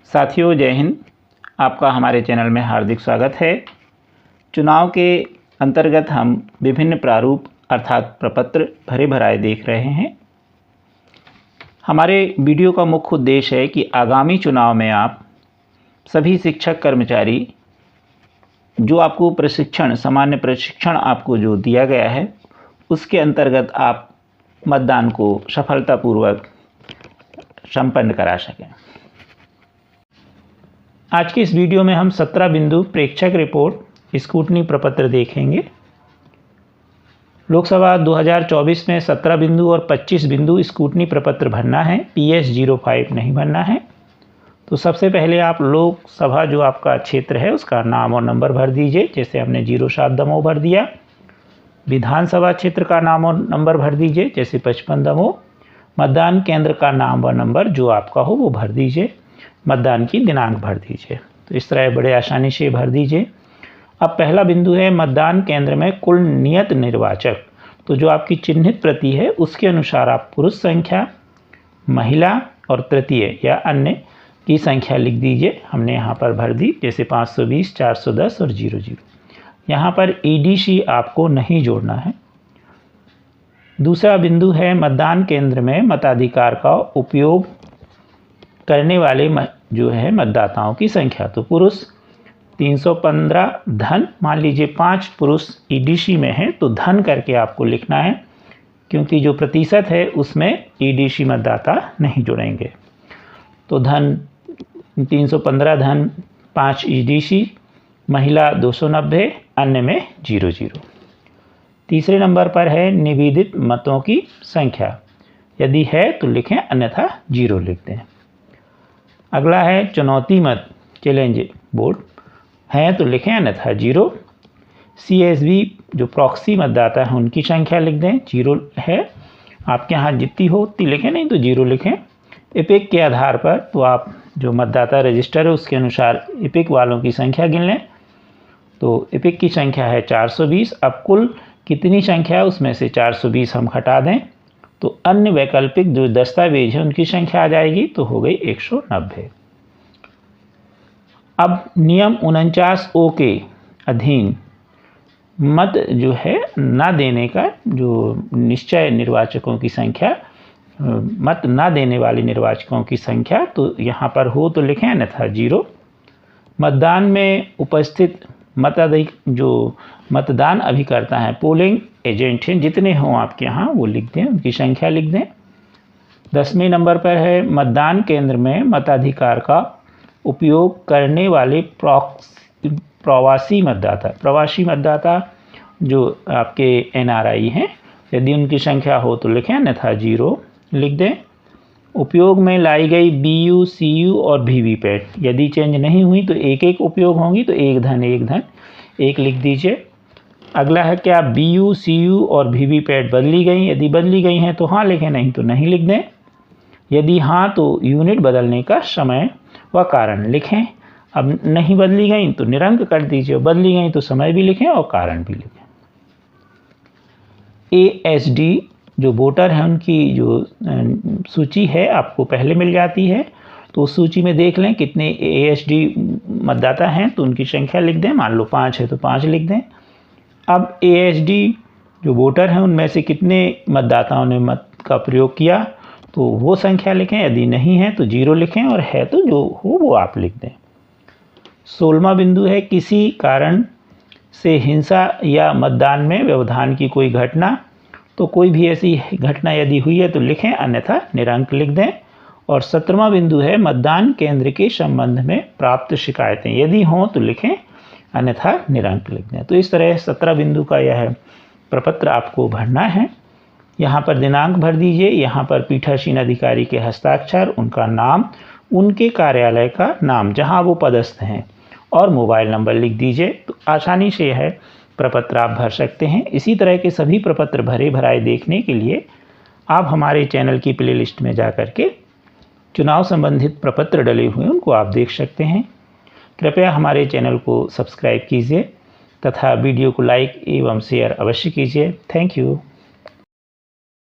साथियों, जय हिंद। आपका हमारे चैनल में हार्दिक स्वागत है। चुनाव के अंतर्गत हम विभिन्न प्रारूप अर्थात प्रपत्र भरे भराए देख रहे हैं। हमारे वीडियो का मुख्य उद्देश्य है कि आगामी चुनाव में आप सभी शिक्षक कर्मचारी जो आपको सामान्य प्रशिक्षण आपको जो दिया गया है, उसके अंतर्गत आप मतदान को सफलतापूर्वक संपन्न करा सकें। आज के इस वीडियो में हम 17 बिंदु प्रेक्षक रिपोर्ट स्क्रूटनी प्रपत्र देखेंगे। लोकसभा 2024 में 17 बिंदु और 25 बिंदु स्क्रूटनी प्रपत्र भरना है, PS 05 नहीं भरना है। तो सबसे पहले आप लोकसभा जो आपका क्षेत्र है उसका नाम और नंबर भर दीजिए, जैसे हमने 07 दमोह भर दिया। विधानसभा क्षेत्र का नाम और नंबर भर दीजिए, जैसे 55 दमोह। मतदान केंद्र का नाम और नंबर जो आपका हो वो भर दीजिए। मतदान की दिनांक भर दीजिए। तो इस तरह बड़े आसानी से भर दीजिए। अब पहला बिंदु है मतदान केंद्र में कुल नियत निर्वाचक। तो जो आपकी चिन्हित प्रति है उसके अनुसार आप पुरुष संख्या, महिला और तृतीय या अन्य की संख्या लिख दीजिए। हमने यहाँ पर भर दी, जैसे 520, 410 और 00। यहाँ पर EDC आपको नहीं जोड़ना है। दूसरा बिंदु है मतदान केंद्र में मताधिकार का उपयोग करने वाले जो है मतदाताओं की संख्या। तो पुरुष 315 धन, मान लीजिए 5 पुरुष EDC में है तो धन करके आपको लिखना है, क्योंकि जो प्रतिशत है उसमें EDC मतदाता नहीं जुड़ेंगे। तो धन 315 धन 5 EDC, महिला 290, अन्य में 00। तीसरे नंबर पर है निवेदित मतों की संख्या। यदि है तो लिखें, अन्यथा 0 लिख दें। अगला है चुनौती मत, चैलेंज वोट है तो लिखें, अन्यथा 0। CSV जो प्रॉक्सी मतदाता है उनकी संख्या लिख दें, 0 है। आपके यहाँ जितनी हो उतनी लिखें, नहीं तो 0 लिखें। एपिक के आधार पर तो आप जो मतदाता रजिस्टर है उसके अनुसार एपिक वालों की संख्या गिन लें। तो एपिक की संख्या है 420। अब कुल कितनी संख्या है उसमें से 420 हम हटा दें तो अन्य वैकल्पिक जो दस्तावेज है उनकी संख्या आ जाएगी, तो हो गई 190। अब नियम 49O के अधीन मत जो है ना देने का जो निश्चय निर्वाचकों की संख्या, मत ना देने वाले निर्वाचकों की संख्या, तो यहाँ पर हो तो लिखें, अन्यथा 0। मतदान में उपस्थित जो मतदान अभिकर्ता हैं, पोलिंग एजेंट हैं, जितने हों आपके यहाँ वो लिख दें, उनकी संख्या लिख दें। 10वें नंबर पर है मतदान केंद्र में मताधिकार का उपयोग करने वाले प्रवासी मतदाता। प्रवासी मतदाता जो आपके NRI हैं, यदि उनकी संख्या हो तो लिखें, अन्यथा 0 लिख दें। उपयोग में लाई गई BU, CU और VVPAT यदि चेंज नहीं हुई तो एक उपयोग होंगी, तो 1 धन 1 लिख दीजिए। अगला है क्या BU, CU और VVPAT बदली गई? यदि बदली गई हैं तो हाँ लिखें, नहीं तो नहीं लिख दें। यदि हाँ तो यूनिट बदलने का समय व कारण लिखें। अब नहीं बदली गई तो निरंक कर दीजिए, बदली गई तो समय भी लिखें और कारण भी लिखें। ASD जो वोटर हैं उनकी जो सूची है आपको पहले मिल जाती है, तो उस सूची में देख लें कितने ASD मतदाता हैं, तो उनकी संख्या लिख दें। मान लो 5 है तो 5 लिख दें। अब ASD जो वोटर हैं उनमें से कितने मतदाताओं ने मत का प्रयोग किया, तो वो संख्या लिखें। यदि नहीं है तो 0 लिखें, और है तो जो हो वो आप लिख दें। 16वां बिंदु है किसी कारण से हिंसा या मतदान में व्यवधान की कोई घटना। तो कोई भी ऐसी घटना यदि हुई है तो लिखें, अन्यथा निरंक लिख दें। और 17वां बिंदु है मतदान केंद्र के संबंध में प्राप्त शिकायतें। यदि हों तो लिखें, अन्यथा निरंक लिख दें। तो इस तरह 17 बिंदु का यह प्रपत्र आपको भरना है। यहाँ पर दिनांक भर दीजिए, यहाँ पर पीठासीन अधिकारी के हस्ताक्षर, उनका नाम, उनके कार्यालय का नाम जहाँ वो पदस्थ हैं, और मोबाइल नंबर लिख दीजिए। तो आसानी से यह प्रपत्र आप भर सकते हैं। इसी तरह के सभी प्रपत्र भरे भराए देखने के लिए आप हमारे चैनल की प्लेलिस्ट में जा कर के चुनाव संबंधित प्रपत्र डले हुए उनको आप देख सकते हैं। कृपया हमारे चैनल को सब्सक्राइब कीजिए तथा वीडियो को लाइक एवं शेयर अवश्य कीजिए। Thank you.